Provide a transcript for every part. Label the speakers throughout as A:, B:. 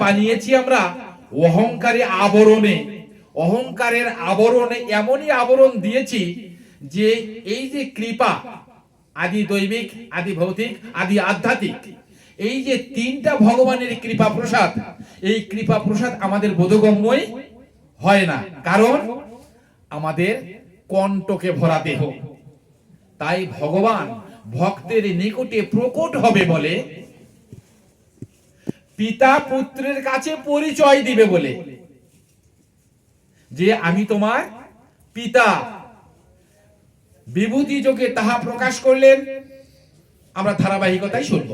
A: বানিয়েছি আমরা অহংকারের আবরণে। অহংকারের আবরণে এমনই আবরণ দিয়েছি যে এই যে কৃপা, আদি দৈবিক, আদি ভৌতিক, আদি আধ্যাত্মিক, এই যে তিনটা ভগবানের কৃপা প্রসাদ, এই কৃপা প্রসাদ আমাদের বোধগম্যই হয় না, কারণ আমাদের কণ্টকে ভরা দেহ। তাই ভগবান ভক্তের নিকটে প্রকট হবে বলে, পিতা পুত্রের কাছে পরিচয় দিবে বলে যে আমি তোমার পিতা, বিভূতি যোগে তাহা প্রকাশ করলেন। আমরা ধারাবাহিকতায় শুনব।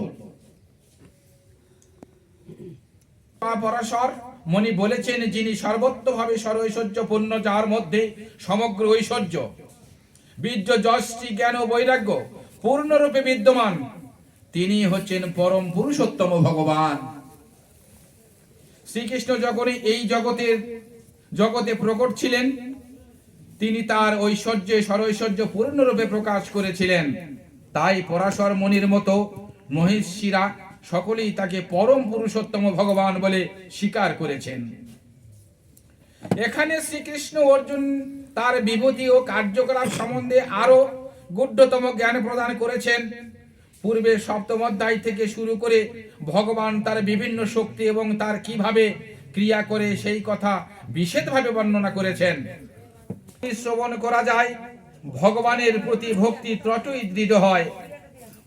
A: পরাশর মনি বলেছেন, যিনি সর্বত্রভাবে সর্বৈশ্বর্যপূর্ণ, যার মধ্যে সমগ্র ঐশ্বর্য, বীর্য, যশস্বী, জ্ঞান ও বৈরাগ্য পূর্ণরূপে বিদ্যমান, তিনি হচ্ছেন পরম পুরুষোত্তম ভগবান। শ্রীকৃষ্ণ যখনই এই জগতে প্রকট ছিলেন, তিনি তার ঐশ্বর্যে সর্বৈশ্বর্য পূর্ণরূপে প্রকাশ করেছিলেন। তাই পরাশর মনির মতো মহিষীরা সকলেই তাকে পরম পুরুষোত্তম ভগবান বলে স্বীকার করেছেন। এখানে শ্রীকৃষ্ণ অর্জুন তার বিভূতি ও কার্যকলাপ সম্বন্ধে আরো গূঢ়তম জ্ঞান প্রদান করেছেন। পূর্বে সপ্তম অধ্যায় থেকে শুরু করে ভগবান তার বিভিন্ন শক্তি এবং তার কিভাবে ক্রিয়া করে সেই কথা বিশেষভাবে বর্ণনা করেছেন। শ্রবণ করা যায়, ভগবানের প্রতি ভক্তি ততই দৃঢ় হয়।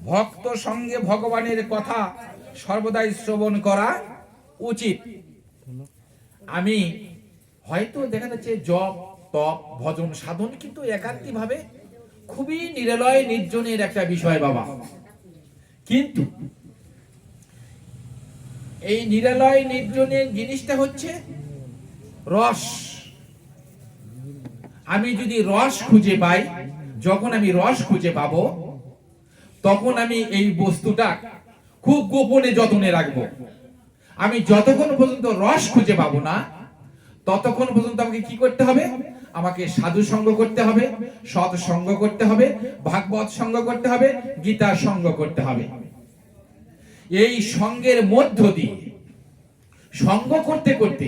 A: ভক্ত সঙ্গে ভগবানের কথা সর্বদাই শ্রবণ করা উচিত। আমি হয়তো দেখা যাচ্ছে জপ, তপ, ভজন, সাধন কিন্তু একান্তি ভাবে খুবই নিরলয় নির্জনের একটা বিষয় বাবা, কিন্তু এই নিরলয় নির্জনের জিনিসটা হচ্ছে রস। আমি যদি রস খুঁজে পাই, যখন আমি রস খুঁজে পাবো, তখন আমি এই বস্তুটা খুব গোপনে যত্নে রাখবো। আমি যতক্ষণ পর্যন্ত রস খুঁজে পাবো না, ততক্ষণ পর্যন্ত আমাকে কি করতে হবে? আমাকে সাধু সঙ্গ করতে হবে, সৎ সঙ্গ করতে হবে, ভাগবত সঙ্গ করতে হবে, গীতা সঙ্গ করতে হবে। এই সঙ্গের মধ্য দিয়ে সঙ্গ করতে করতে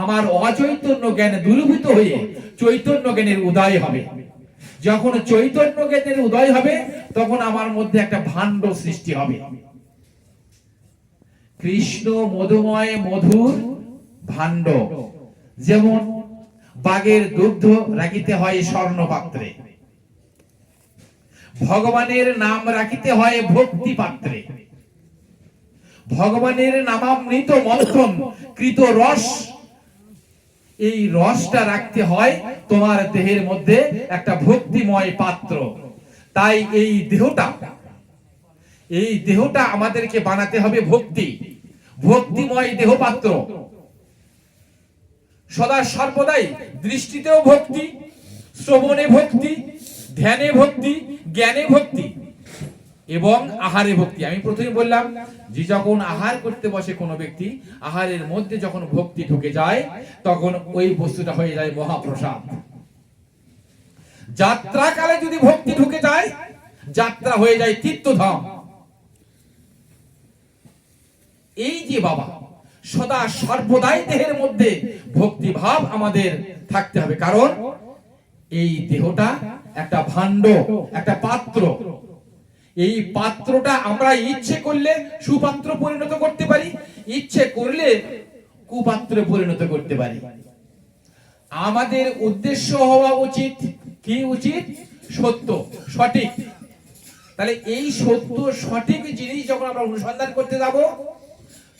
A: আমার অচৈতন্য জ্ঞান দূরীভূত হয়ে চৈতন্য জ্ঞানের উদয় হবে। যখন চৈতন্য জ্ঞানের উদয় হবে, তখন আমার মধ্যে একটা ভাণ্ড সৃষ্টি হবে। কৃষ্ণ মধুময় মধুর ভাণ্ড, যেমন বাগের দুগ্ধ রাখিতে হয় স্বর্ণ পাত্রে, ভগবানের নাম রাখিতে হয় ভক্তি পাত্রে। ভগবানের নামামৃত মন্থন কৃত রস, এই রসটা রাখতে হয় তোমার দেহের মধ্যে একটা ভক্তিময় পাত্র। তাই এই দেহটা আমাদেরকে বানাতে হবে ভক্তিময় দেহ পাত্র। সদা সর্বদাই দৃষ্টিতেও ভক্তি, শ্রবণে ভক্তি, ধ্যানে ভক্তি, জ্ঞানে ভক্তি এবং আহারে ভক্তি। আমি প্রথমে বললাম যে যখন আহার করতে বসে কোনো ব্যক্তি, আহারের মধ্যে যখন ভক্তি ঢুকে যায়, তখন ওই বস্তুটা হয়ে যায় মহাপ্রসাদ। যাত্রাকালে যদি ভক্তি ঢুকে যায়, যাত্রা হয়ে যায় তীর্থধাম। এই যে বাবা, সদা সর্বদাই দেহের মধ্যে ভক্তি ভাব আমাদের থাকতে হবে, কারণ এই দেহটা একটা ভাণ্ড, একটা পাত্র। এই পাত্রটা আমরা ইচ্ছে করলে সুপাত্র পরিণত করতে পারি, ইচ্ছে করলে কুপাত্রে পরিণত করতে পারি। আমাদের উদ্দেশ্য হওয়া উচিত কি? উচিত সত্য, সঠিক। তাহলে এই সত্য সঠিক জিনিস যখন আমরা অনুসন্ধান করতে যাব,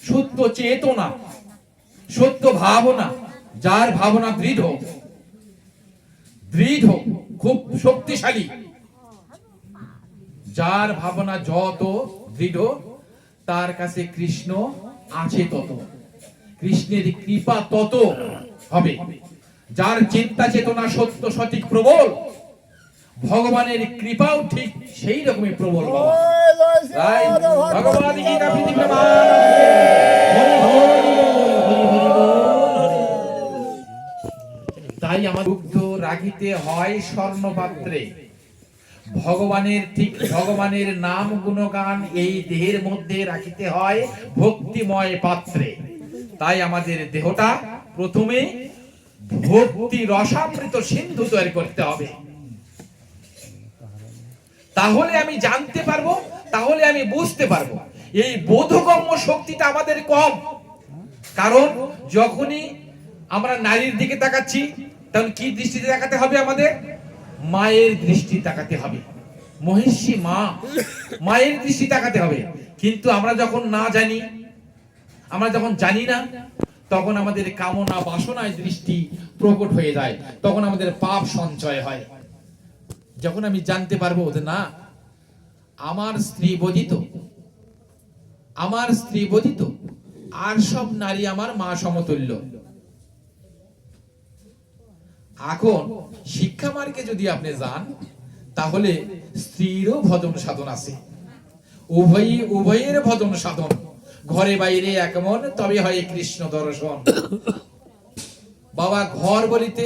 A: সত্য চেতনা, সত্য ভাবনা, যার ভাবনা দৃঢ়, খুব শক্তিশালী, যার ভাবনা যত দৃঢ়, তার কাছে কৃষ্ণ আছে তত, কৃষ্ণের কৃপা তত হবে। যার চিন্তা চেতনা সত্য সঠিক প্রবল, ভগবানের কৃপাও ঠিক সেই রকমই প্রবল। তাই আমার দুগ্ধ রাখিতে হয় স্বর্ণ পাত্রে। ভগবানের নাম গুণগান এই দেহের মধ্যে রাখিতে হয় ভক্তিময় পাত্রে। তাই আমাদের দেহটা প্রথমে ভক্তি রসামৃত সিন্ধু তৈরি করতে হবে। তাহলে আমি জানতে পারবো, তাহলে আমি বুঝতে পারবো। এই বোধগম্য শক্তিটা আমাদের কম। কারণ যখনই আমরা নারীর দিকে তাকাচ্ছি, তখন কি দৃষ্টিতে তাকাতে হবে? আমাদের মায়ের দৃষ্টি তাকাতে হবে। মহিষী মা, মায়ের দৃষ্টি তাকাতে হবে। কিন্তু আমরা যখন না জানি, আমরা যখন জানি না, তখন আমাদের কামনা বাসনায় দৃষ্টি প্রকট হয়ে যায়, তখন আমাদের পাপ সঞ্চয় হয়। যখন আমি জানতে পারবো যে না, আমার স্ত্রী বধিত, আমার স্ত্রী বধিত, আর সব নারী আমার মা সমতুল্য। এখন শিক্ষা মার্গে যদি আপনি যান, তাহলে স্ত্রীরও ভজন সাধন আছে, উভয়ের ভজন সাধন। ঘরে বাইরে এক মন, তবে হয় কৃষ্ণ দর্শন। বাবা, ঘর বলিতে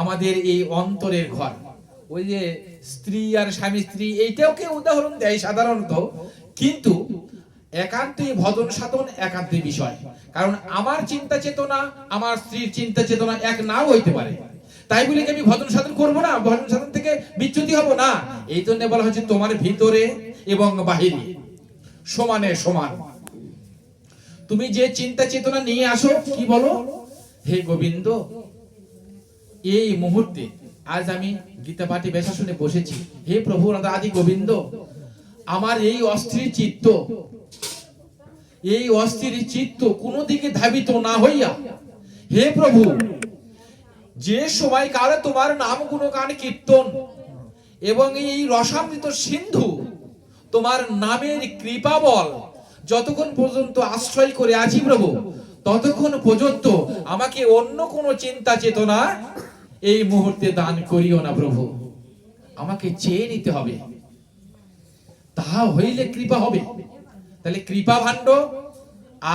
A: আমাদের এই অন্তরের ঘর। ওই যে স্ত্রী আর স্বামী স্ত্রী, এইটাও কেউ উদাহরণ দেয় সাধারণত, কিন্তু একান্তই ভজন সাধন একান্তই বিষয়। কারণ আমার চিন্তা চেতনা, আমার স্ত্রীর চিন্তা চেতনা এক নাও হইতে পারে। তাই বলে কি আমি ভজন সাধন করবো না, ভজন সাধন থেকে বিচ্যুতি হব না? এই জন্য বলা হচ্ছে তোমার ভিতরে এবং বাহিরে সমানে সমান। তুমি যে চিন্তা চেতনা নিয়ে আসো, কি বলো? হে গোবিন্দ, এই মুহূর্তে আজ আমি গীতা পাঠে বেশা শুনে বসেছি। হে প্রভু আদি গোবিন্দ, আমার এই অস্থির চিত্ত, এই অস্থির চিত্ত কোন দিকে ধাবিত না হইয়া, হে প্রভু, যে সময় কালে তোমার নাম গুণগান কীর্তন এবং এই রসামৃত সিন্ধু তোমার নামের কৃপা বল যতক্ষণ পর্যন্ত আশ্রয় করে আছি প্রভু, ততক্ষণ পর্যন্ত আমাকে অন্য কোন চিন্তা চেতনা এই মুহূর্তে দান করিও না প্রভু। আমাকে চেয়ে নিতে হবে, তাহা হইলে কৃপা হবে। তাহলে কৃপা ভাণ্ড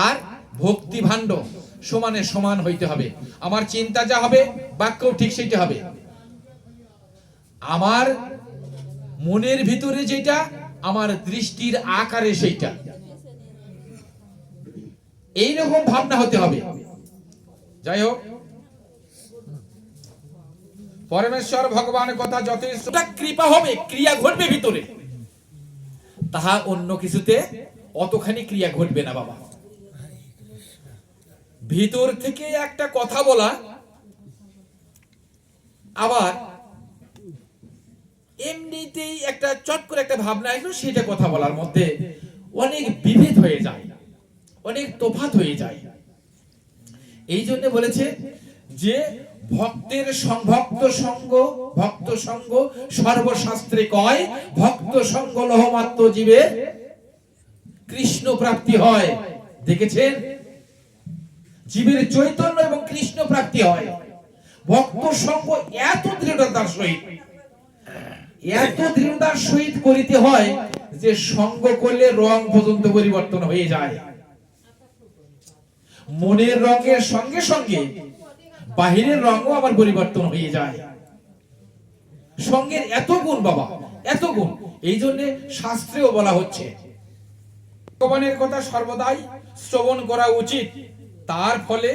A: আর ভক্তি ভাণ্ড সমানে সমান হইতে হবে। আমার চিন্তা যা হবে, বাক্য ঠিক সেটা হবে। আমার মনের ভিতরে যেটা, আমার দৃষ্টির আকারে সেইটা, এইরকম ভাবনা হতে হবে। যাই হোক, পরমেশ্বর ভগবানের কথা যথেষ্ট কৃপা হবে, ক্রিয়া ঘটবে ভিতরে, তাহা অন্য কিছুতে অতখানি ক্রিয়া ঘটবে না বাবা। ভিতর থেকে একটা কথা বলা, আবার এমনিতেই একটা চট করে একটা ভাবনা আসলো, সেটা কথা বলার মধ্যে অনেক বিভেদ হয়ে যায়, অনেক তফাৎ হয়ে যায়। এই জন্য বলেছে যে ভক্তের ভক্ত সঙ্গ সর্বশাস্ত্রে কয়, ভক্ত সঙ্গ লহমাত্র জীবে কৃষ্ণ প্রাপ্তি হয়। দেখেছেন, জীবের চৈতন্য এবং কৃষ্ণ প্রাপ্তি হয় ভক্ত সঙ্গ এত দৃঢ়তার সহিত, এত দৃঢ়তার সহিত করিতে হয় যে সঙ্গ করলে রং পর্যন্ত পরিবর্তন হয়ে যায়। মনের রঙের সঙ্গে সঙ্গে বাহিরের রঙও আবার পরিবর্তন হয়ে যায়। সঙ্গের এত গুণ বাবা, এত গুণ। এই জন্য শাস্ত্রেও বলা হচ্ছে ভগবানের কথা সর্বদাই শ্রবণ করা উচিত, তার ফলে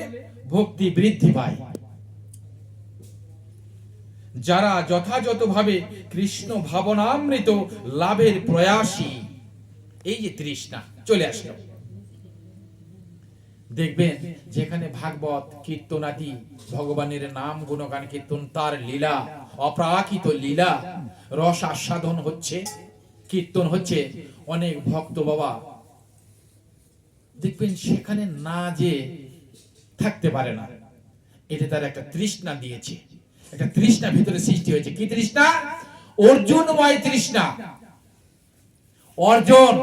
A: ভক্তি বৃদ্ধি পায়। যারা যথাযথভাবে কৃষ্ণ ভাবনামৃত লাভের প্রয়াসী, এই যে তৃষ্ণা চলে আসলো, দেখবেন যেখানে ভাগবত কীর্তনাদি ভগবানের নাম গুণগান কীর্তন, তার লীলা, অপ্রাকৃত লীলা রস আস্বাদন হচ্ছে, কীর্তন হচ্ছে, অনেক ভক্ত বাবা দেখবেন সেখানে না যে থাকতে পারে না। এটা তার একটা তৃষ্ণা দিয়েছে, একটা তৃষ্ণা ভিতরে সৃষ্টি হয়েছে। কি তৃষ্ণা? অর্জুনময় তৃষ্ণা। অর্জন,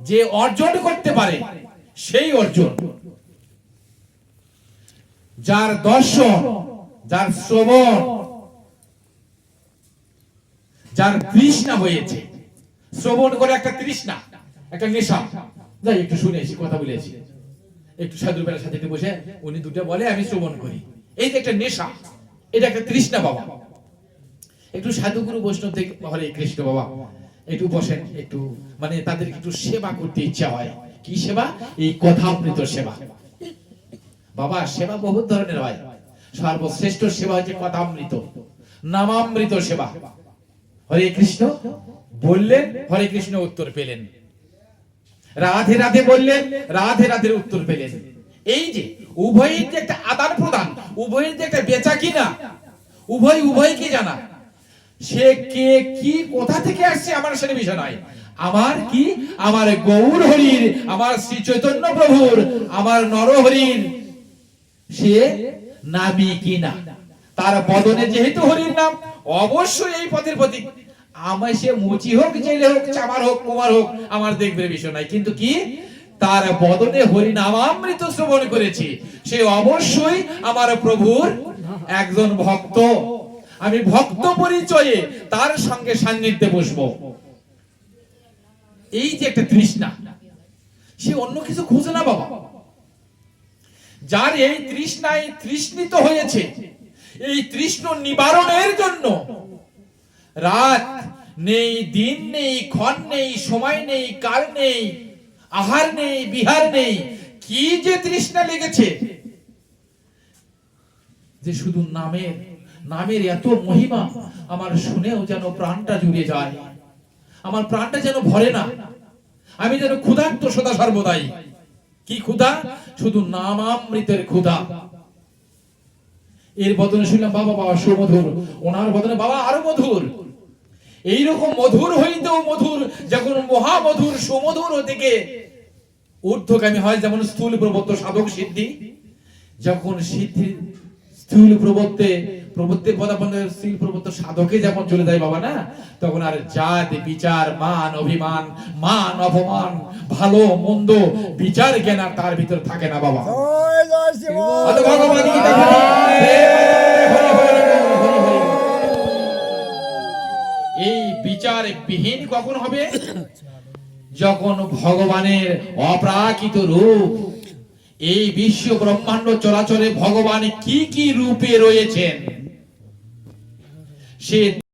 A: যে অর্জন করতে পারে সেই অর্জুন, যার দর্শন, যার শ্রবণ, যার তৃষ্ণা হয়েছে, শ্রবণ করে একটা তৃষ্ণা, একটা নেশা। যাই একটু শুনেছি, কথা বলেছি, একটু সাধু বেলার সাথে বসে উনি দুটো বলে, আমি শ্রবণ করি। এই যে একটা নেশা, এটা একটা তৃষ্ণা বাবা। একটু সাধুগুরু বৈষ্ণব থেকে হরে কৃষ্ণ বাবা একটু বসেন, একটু মানে তাদের একটু সেবা করতে ইচ্ছা হয়। কি সেবা? এই কথামৃত সেবা।
B: বাবা সেবা বহু ধরনের হয়, সর্বশ্রেষ্ঠ সেবা হচ্ছে কথামৃত, নামামৃত সেবা। হরে কৃষ্ণ বললেন, হরে কৃষ্ণ উত্তর পেলেন। রাধে রাধে বললেন, রাধে রাধের উত্তর পেলেন। এই যে উভয়ের যে একটা আদান প্রদান, উভয়ের যে একটা বেচা কিনা, উভয়কে জানা, সে কে কি কোথা থেকে আসছে আমার সেটা বিষয় নয়। আমার কি, আমার গৌর হরির, আমার শ্রী চৈতন্য প্রভুর, আমার নরহরির সে নামি কিনা, তার বদনে যেহেতু হরির নাম, অবশ্যই এই পথের প্রতীক। আমায় সে মুচি হোক, জেলে হোক, চামার হোক, কুমার হোক, আমার দেখবে বিষয় নাই, কিন্তু কি তার বদনে হরি নামামৃত শ্রবণ করেছি, সে অবশ্যই আমার প্রভুর একজন ভক্ত। আমি ভক্ত পরিচয়ে তার সঙ্গে সান্নিধ্যে বসবো। এই যে একটা তৃষ্ণা, সে অন্য কিছু খোঁজে না বাবা। যার এই তৃষ্ণায় তৃষ্ণিত হয়েছে, এই তৃষ্ণ নিবারণের জন্য রাত নেই, দিন নেই, ক্ষণ নেই, সময় নেই, কাল নেই, আহার নেই, বিহার নেই, কি যে তৃষ্ণা লেগেছে, যে শুধু নামের এত মহিমা আমার শুনেও যেন প্রাণটা জুড়ে যায়, আমার প্রাণটা যেন ভরে না, আমি যেন ক্ষুধার্ত সদা সর্বদাই। কি ক্ষুধা? শুধু নামামৃতের ক্ষুধা। এর বদনে শুনলাম বাবা বাবা সুমধুর, ওনার বদনে বাবা আরো মধুর। এইরকম মধুর হইতেও মধুর, যখন মহামধুর সুমধুর থেকে ঊর্ধ্বগামী হয়, যেমন স্থূল প্রবত্ত সাধক সিদ্ধি, যখন সিদ্ধির স্থূল প্রবত্তের পদাবন্ধ স্থূল প্রবত্ত সাধকে যখন চলে যায় বাবা না, তখন আর জাত বিচার, মান অভিমান, মান অপমান, ভালো মন্দ বিচার জ্ঞান আর তার ভিতর থাকে না বাবা। এই বিচার বিহীন কখন হবে? যখন ভগবানের অপ্রাকৃত রূপ, এই বিশ্ব ব্রহ্মাণ্ড চরাচরে ভগবান কি কি রূপে রয়েছেন সে